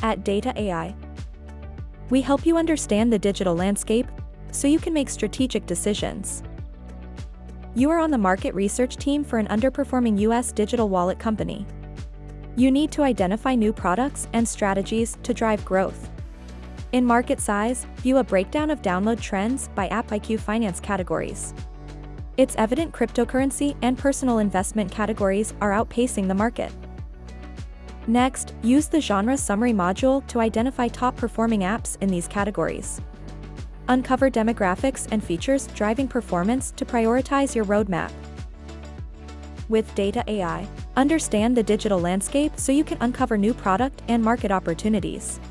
At Data.ai, we help you understand the digital landscape so you can make strategic decisions. You are on the market research team for an underperforming US digital wallet company. You need to identify new products and strategies to drive growth. In market size, view a breakdown of download trends by App IQ finance categories. It's evident cryptocurrency and personal investment categories are outpacing the market. Next, use the genre summary module to identify top-performing apps in these categories. Uncover demographics and features driving performance to prioritize your roadmap. With Data.ai, understand the digital landscape so you can uncover new product and market opportunities.